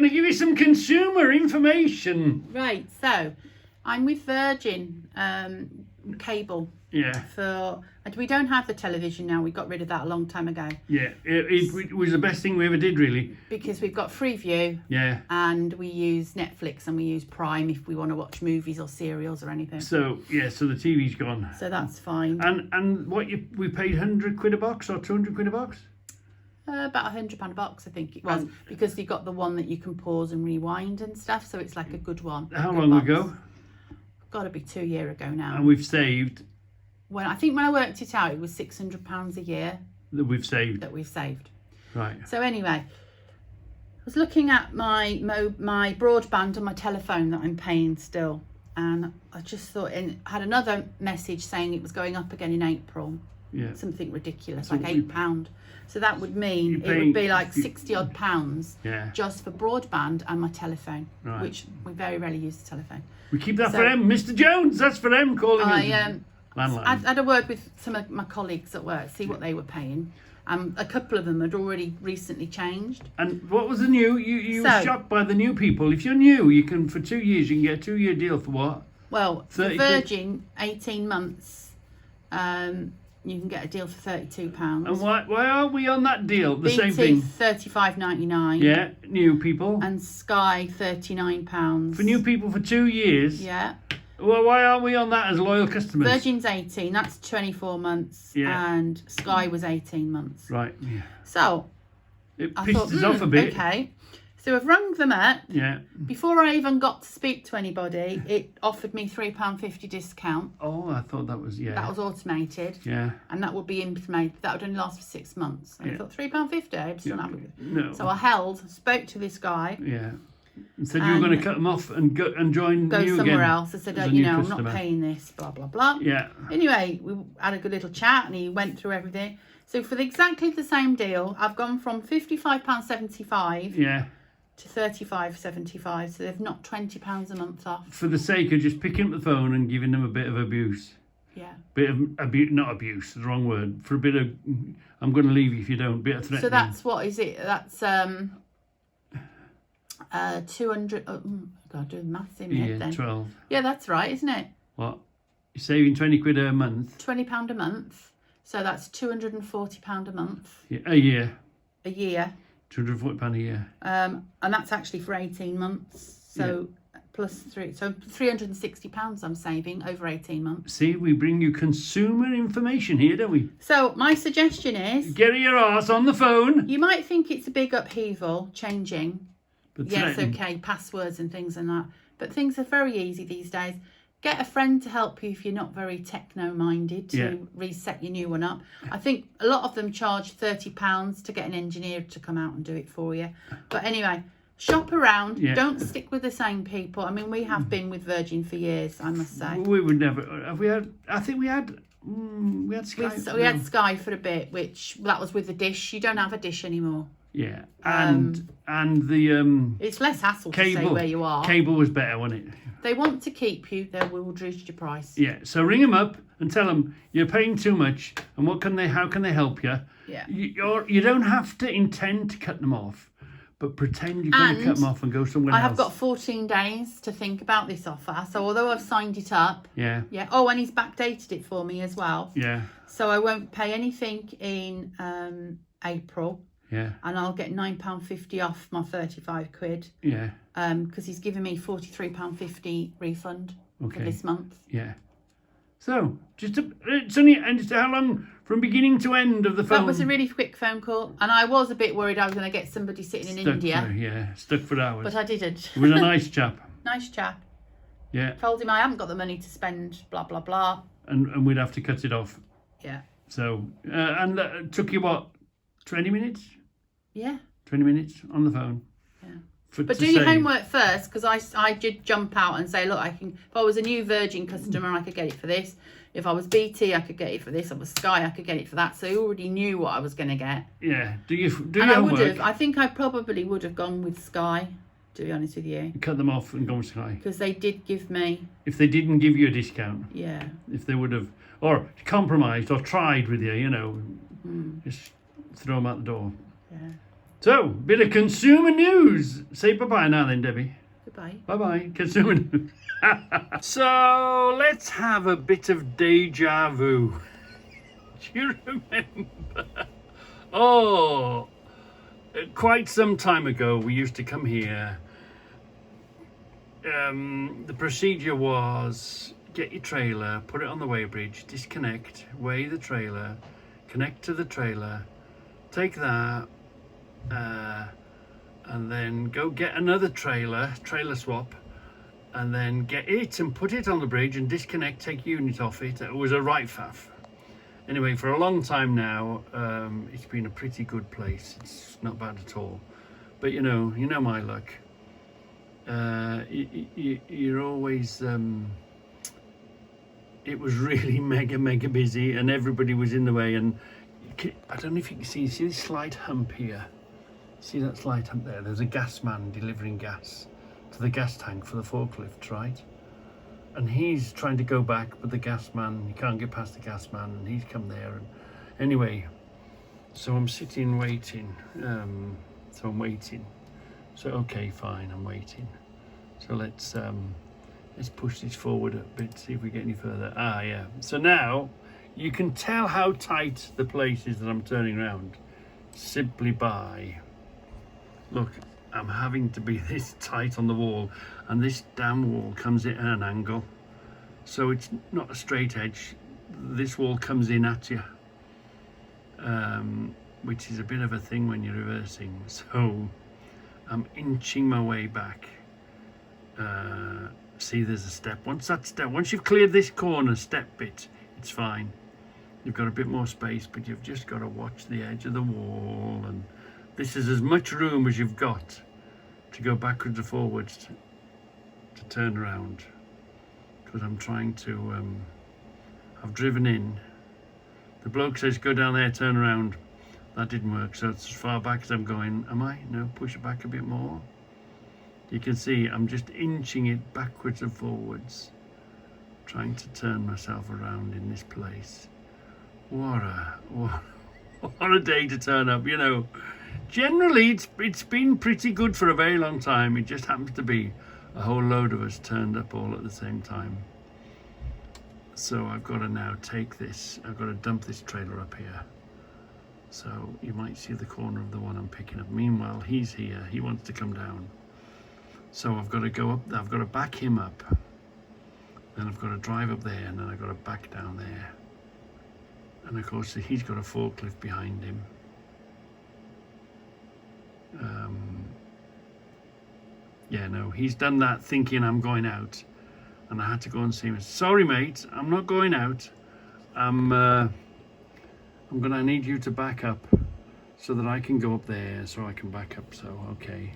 going to give you some consumer information. Right, so I'm with Virgin Cable. Yeah. And we don't have the television now. We got rid of that a long time ago. Yeah, it was the best thing we ever did, really. Because we've got Freeview. Yeah. And we use Netflix and we use Prime if we want to watch movies or serials or anything. So the TV's gone. So that's fine. And we paid £100 a box or £200 a box? About £100 a box, I think it was, because you got the one that you can pause and rewind and stuff. So it's like a good one. How long ago? Got to be 2 years ago now. And we've saved. I think when I worked it out, it was £600 a year that we've saved. Right. So anyway, I was looking at my broadband on my telephone that I'm paying still, and I just thought, and had another message saying it was going up again in April. Yeah. Something ridiculous, so like £8. So that would mean it would be like 60 odd pounds just for broadband and my telephone, which we very rarely use the telephone. We keep that for them, Mr. Jones. That's for them calling us. I had a word with some of my colleagues at work, see what they were paying. A couple of them had already recently changed. And what was the new? You were shocked by the new people. If you're new, you can for 2 years you can get a 2-year deal for what? Well, for Virgin, 18 months. You can get a deal for £32. And why are we on that deal? The BT, same thing. £35.99. Yeah, new people. And Sky, £39. For new people for 2 years. Yeah. Well, why aren't we on that as loyal customers? Virgin's 18, that's 24 months. Yeah. And Sky was 18 months. Right. Yeah. So it pissed us off a bit. Okay. So I've rung them up. Yeah. Before I even got to speak to anybody, it offered me £3.50 discount. Oh, I thought that was That was automated. Yeah. And that would be implemented. That would only last for 6 months. And I thought £3.50. I'm still not happy with it. No. So I spoke to this guy. Yeah. And said you were going to cut them off and join go you somewhere again else. I said, I'm not paying this. Blah blah blah. Yeah. Anyway, we had a good little chat, and he went through everything. So for exactly the same deal, I've gone from £55.75. Yeah. To £35.75, so they've knocked £20 a month off. For the sake of just picking up the phone and giving them a bit of abuse. Yeah. Bit of abuse, not abuse, the wrong word. For a bit of, I'm going to leave you if you don't. Bit of threatening. So that's what is it? That's 200. Oh, God, do the maths in my head then. 12. Yeah, that's right, isn't it? What? You're saving £20 a month. £20 a month. So that's £240 a month. Yeah, a year. A year. £240 a year. And that's actually for 18 months. So plus £360 I'm saving over 18 months. See, we bring you consumer information here, don't we? So my suggestion is, get your arse on the phone. You might think it's a big upheaval changing. But yes, okay, passwords and things and that. But things are very easy these days. Get a friend to help you if you're not very techno-minded to reset your new one up. I think a lot of them charge £30 to get an engineer to come out and do it for you. But anyway, shop around. Yeah. Don't stick with the same people. I mean, we have been with Virgin for years, I must say. We would never. Have we had? I think we had. We had Sky. We had Sky for a bit, which that was with the dish. You don't have a dish anymore. Yeah, and the it's less hassle to say where you are. Cable was better, wasn't it? They want to keep you. They will reduce your price. Yeah, so ring them up and tell them you're paying too much, and how can they help you? Yeah. You don't have to intend to cut them off, but pretend you're going to cut them off and go somewhere else. I have got 14 days to think about this offer. So although I've signed it up. Yeah. Yeah. Oh, and he's backdated it for me as well. Yeah. So I won't pay anything in April. Yeah. And I'll get £9.50 off my £35. Yeah. Because he's given me £43.50 refund for this month. Yeah. So it's only, and it's how long from beginning to end of the phone? That was a really quick phone call, and I was a bit worried I was going to get somebody sitting in India. Stuck for hours. But I didn't. He was a nice chap. Nice chap. Yeah. Told him I haven't got the money to spend. Blah blah blah. And we'd have to cut it off. Yeah. So and that took you what, 20 minutes? Yeah. 20 minutes on the phone. Yeah. But do your homework first, because I did jump out and say, look, if I was a new Virgin customer, I could get it for this. If I was BT, I could get it for this. If I was Sky, I could get it for that. So I already knew what I was going to get. Yeah. Do your homework. I think I probably would have gone with Sky, to be honest with you. Cut them off and go with Sky. Because they did give me. If they didn't give you a discount. Yeah. If they would have, or compromised or tried with you, just throw them out the door. Yeah. So, bit of consumer news. Say bye-bye now then, Debbie. Goodbye. Bye-bye, consumer news. So, let's have a bit of deja vu. Do you remember? Oh, quite some time ago, we used to come here. The procedure was get your trailer, put it on the weighbridge, disconnect, weigh the trailer, connect to the trailer, take that, and then go get another trailer swap, and then get it and put it on the bridge and disconnect, take unit off it. It was a right faff. Anyway, for a long time now, it's been a pretty good place. It's not bad at all. But you know my luck. You're always it was really mega busy, and everybody was in the way. And I don't know if you can see this slight hump here. See that slight hump there? There's a gas man delivering gas to the gas tank for the forklift, right? And he's trying to go back, but the gas man, he can't get past the gas man, and he's come there. And anyway, so I'm sitting waiting. So I'm waiting. So okay, fine, I'm waiting. So let's push this forward a bit, see if we get any further. Ah, yeah. So now you can tell how tight the place is that I'm turning around simply by, look, I'm having to be this tight on the wall, and this damn wall comes in at an angle. So it's not a straight edge. This wall comes in at you, which is a bit of a thing when you're reversing. So I'm inching my way back. See, there's a step. Once you've cleared this corner step bit, it's fine. You've got a bit more space, but you've just got to watch the edge of the wall, and this is as much room as you've got to go backwards or forwards to turn around, because I'm trying to I've driven in. The bloke says go down there, turn around. That didn't work, so it's as far back as I'm going. Am I? No, push it back a bit more. You can see I'm just inching it backwards and forwards, trying to turn myself around in this place. What a day to turn up, you know. Generally, it's been pretty good for a very long time. It just happens to be a whole load of us turned up all at the same time. So I've got to now take this. I've got to dump this trailer up here. So you might see the corner of the one I'm picking up. Meanwhile, he's here. He wants to come down. So I've got to go up. I've got to back him up. Then I've got to drive up there, and then I've got to back down there. And of course, he's got a forklift behind him. Yeah, no, he's done that thinking I'm going out, and I had to go and see him. Sorry, mate, I'm not going out. I need you to back up so that I can go up there, so I can back up. So okay,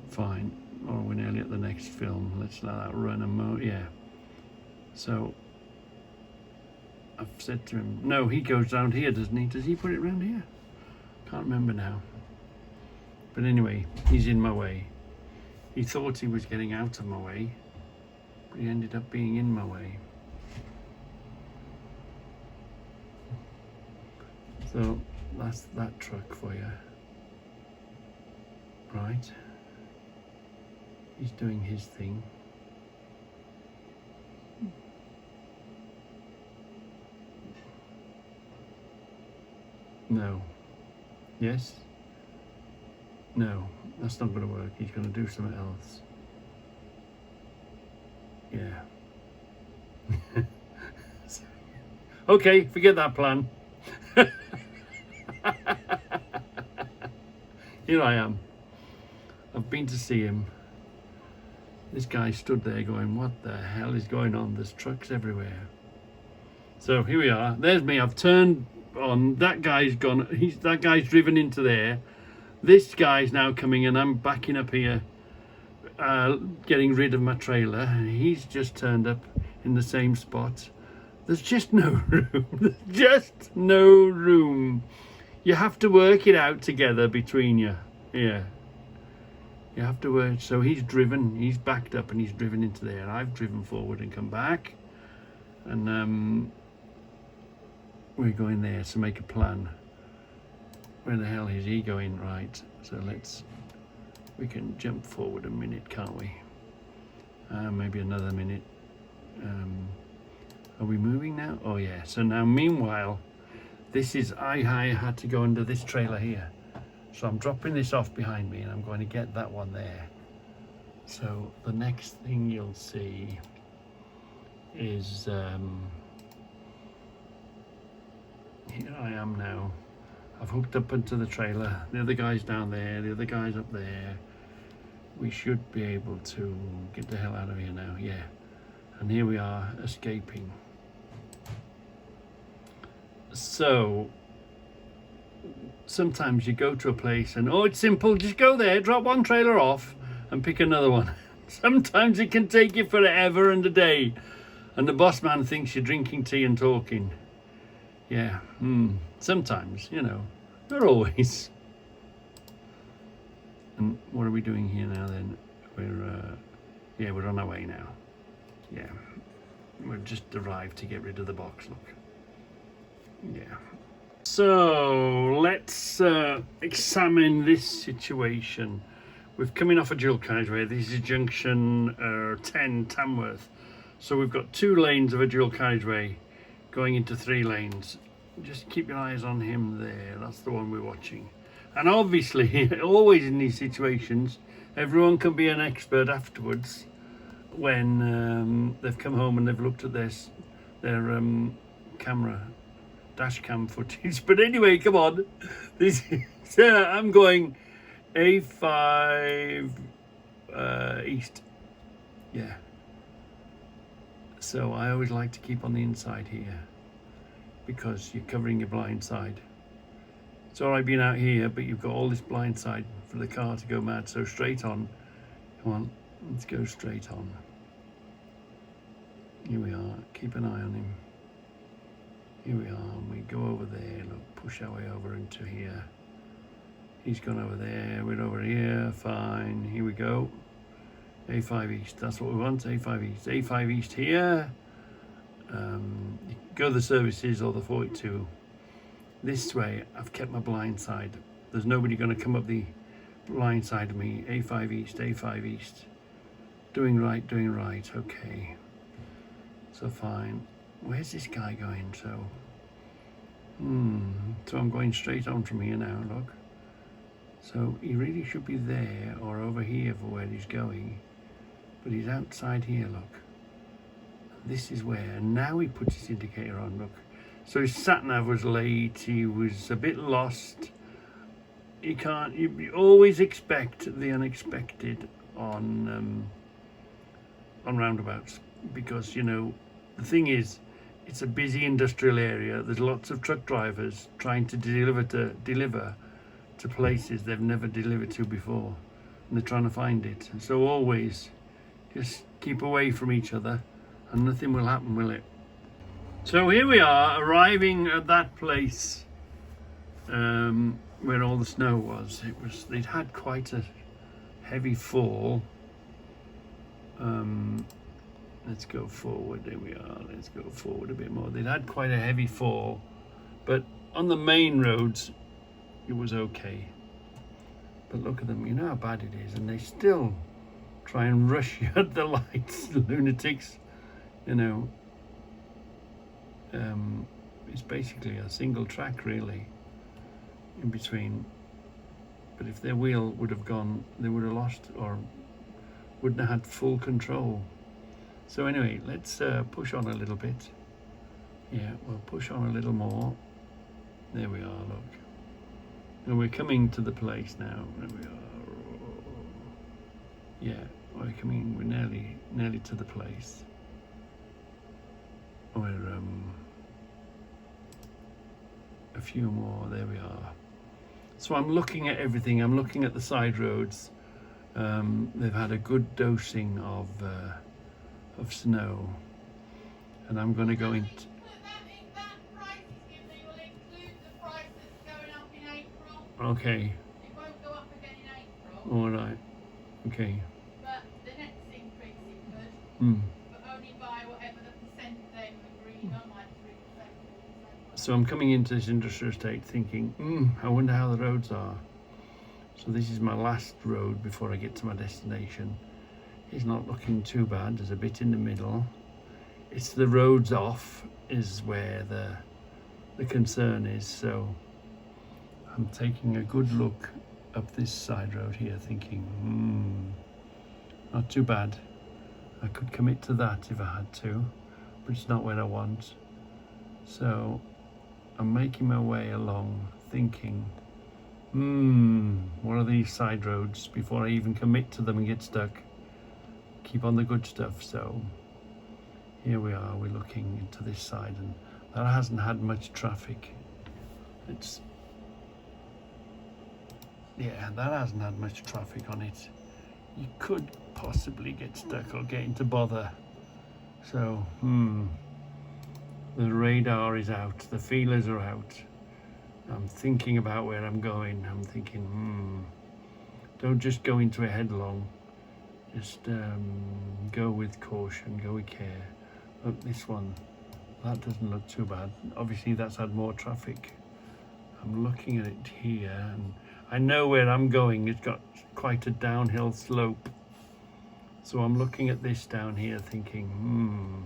fine. Oh, we're nearly at the next film. Let's let that run a moment. Yeah. So I've said to him, no, he goes down here, doesn't he? Does he put it round here? Can't remember now. But anyway, he's in my way. He thought he was getting out of my way, but he ended up being in my way. So that's that truck for you. Right. He's doing his thing. No. Yes? No, that's not going to work. He's going to do something else. Yeah. Okay, forget that plan. Here I am. I've been to see him. This guy stood there going, what the hell is going on? There's trucks everywhere. So here we are. There's me. I've turned on. That guy's gone. That guy's driven into there. This guy's now coming, and I'm backing up here, getting rid of my trailer. He's just turned up in the same spot. There's just no room. There's just no room. You have to work it out together between you. Yeah. You have to work. So he's driven, he's backed up, and he's driven into there. I've driven forward and come back. And we're going there to make a plan. Where the hell is he going? Right, so we can jump forward a minute, can't we? Maybe another minute. Are we moving now? Oh yeah, so now meanwhile, I had to go under this trailer here. So I'm dropping this off behind me and I'm going to get that one there. So the next thing you'll see is, here I am now. I've hooked up into the trailer. The other guy's down there, the other guy's up there. We should be able to get the hell out of here now, yeah. And here we are, escaping. So, sometimes you go to a place and, oh, it's simple, just go there, drop one trailer off and pick another one. Sometimes it can take you forever and a day. And the boss man thinks you're drinking tea and talking. Yeah, sometimes, you know, not always. And what are we doing here now then? We're on our way now. Yeah, we've just arrived to get rid of the box, look. Yeah. So let's examine this situation. We're coming off a dual carriageway. This is junction 10 Tamworth. So we've got 2 lanes of a dual carriageway going into 3 lanes. Just keep your eyes on him there. That's the one we're watching. And obviously, always in these situations, everyone can be an expert afterwards when they've come home and they've looked at their camera, dash cam footage. But anyway, come on. I'm going A5 east. Yeah. So I always like to keep on the inside here because you're covering your blind side. It's all right being out here, but you've got all this blind side for the car to go mad. So straight on. Come on, let's go straight on. Here we are. Keep an eye on him. Here we are. We go over there. Look, push our way over into here. He's gone over there. We're over here. Fine. Here we go. A5 East. That's what we want. A5 East. A5 East here. You go the services or the 42. This way, I've kept my blind side. There's nobody going to come up the blind side of me. A5 East. A5 East. Doing right. Doing right. Okay. So fine. Where's this guy going? So I'm going straight on from here now, look. So he really should be there or over here for where he's going. But he's outside here, look. This is where, and now he puts his indicator on, look. So his sat-nav was late, he was a bit lost. You always expect the unexpected on roundabouts. Because, you know, the thing is, it's a busy industrial area. There's lots of truck drivers trying to deliver to places they've never delivered to before, and they're trying to find it. So always just keep away from each other and nothing will happen, will it? So here we are, arriving at that place where all the snow was. They'd had quite a heavy fall. Let's go forward. There we are. Let's go forward a bit more. They'd had quite a heavy fall, but on the main roads it was okay. But look at them, you know how bad it is, and they still try and rush you at the lights, lunatics. You know, it's basically a single track really in between. But if their wheel would have gone, they would have lost or wouldn't have had full control. So anyway, let's push on a little bit. Yeah, we'll push on a little more. There we are, look. And we're coming to the place now. There we are. Yeah, we're nearly to the place. We're a few more, there we are. So I'm looking at everything. I'm looking at the side roads. They've had a good dosing of snow, and I'm going to go into. Okay. It won't go up again in April. All right. Okay. But the next increase it could. But only by whatever the percent they've agreed on, like 3%. So I'm coming into this industrial estate thinking, I wonder how the roads are. So this is my last road before I get to my destination. It's not looking too bad. There's a bit in the middle. It's the roads off is where the concern is. So I'm taking a good look up this side road here thinking, not too bad. I could commit to that if I had to, but it's not what I want. So I'm making my way along thinking, what are these side roads before I even commit to them and get stuck? Keep on the good stuff. So here we are, we're looking into this side, and that hasn't had much traffic. That hasn't had much traffic on it. You could possibly get stuck or get into bother. So, the radar is out, the feelers are out. I'm thinking about where I'm going. I'm thinking, don't just go into it headlong. Just go with caution, go with care. Look, this one, that doesn't look too bad. Obviously, that's had more traffic. I'm looking at it here, and I know where I'm going. It's got quite a downhill slope. So I'm looking at this down here thinking,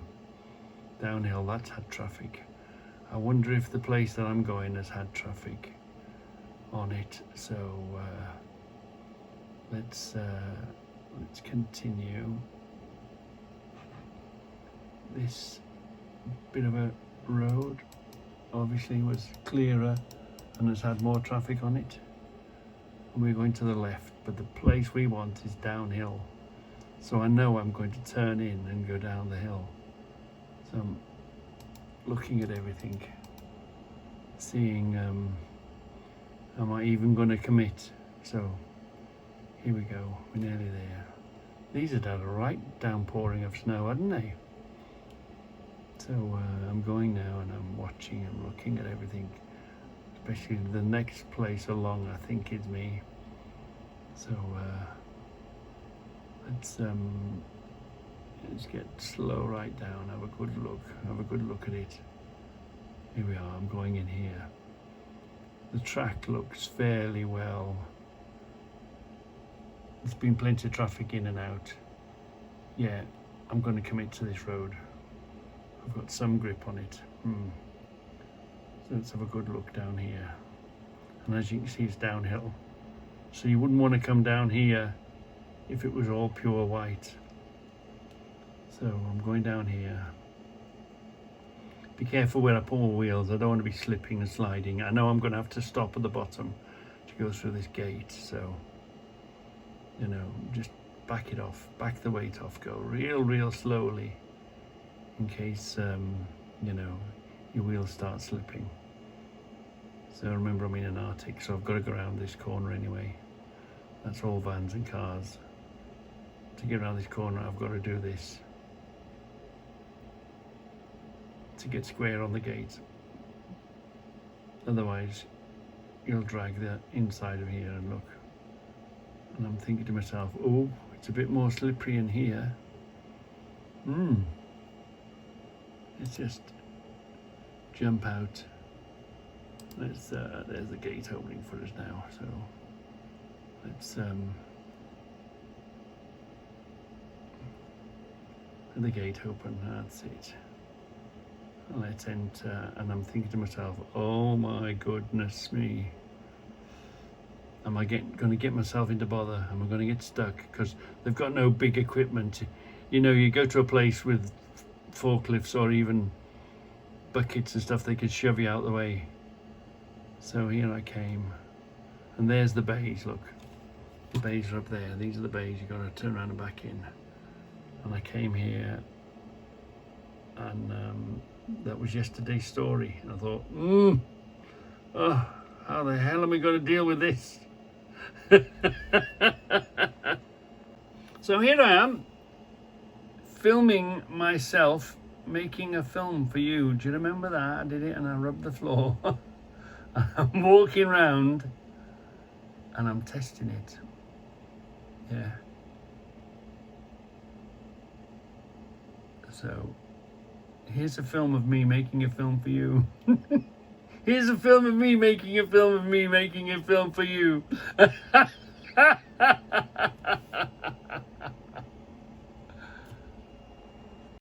downhill, that's had traffic. I wonder if the place that I'm going has had traffic on it. So let's continue. This bit of a road obviously was clearer and has had more traffic on it. And we're going to the left, but the place we want is downhill. So I know I'm going to turn in and go down the hill. So I'm looking at everything, seeing am I even going to commit? So here we go, we're nearly there. These had had a right downpouring of snow, hadn't they? So I'm going now and I'm watching and looking at everything, especially the next place along I think is me. So let's get slow right down, have a good look at it. Here we are, I'm going in here. The track looks fairly well. There's been plenty of traffic in and out. Yeah, I'm going to commit to this road. I've got some grip on it. So let's have a good look down here. And as you can see, it's downhill. So you wouldn't want to come down here if it was all pure white. So I'm going down here. Be careful where I pull the wheels. I don't want to be slipping and sliding. I know I'm going to have to stop at the bottom to go through this gate. So, you know, just back it off, back the weight off, go real slowly in case, you know, your wheels start slipping. So remember, I'm in an Arctic, so I've got to go around this corner anyway. That's all vans and cars. To get around this corner, I've got to do this to get square on the gate. Otherwise, you'll drag the inside of here and look. And I'm thinking to myself, oh, it's a bit more slippery in here. Let's just jump out. There's the gate opening for us now. So let's the gate open. That's it. Let's enter. And I'm thinking to myself, oh my goodness me. Am I going to get myself into bother? Am I going to get stuck? Because they've got no big equipment. You know, you go to a place with forklifts or even buckets and stuff, they could shove you out the way. So here I came. And there's the bays, look. The bays are up there. These are the bays you've got to turn around and back in. And I came here, and that was yesterday's story. And I thought, oh, how the hell am I going to deal with this? So here I am, filming myself making a film for you. Do you remember that? I did it and I rubbed the floor. I'm walking around and I'm testing it. Yeah. So here's a film of me making a film for you. Here's a film of me making a film of me making a film for you.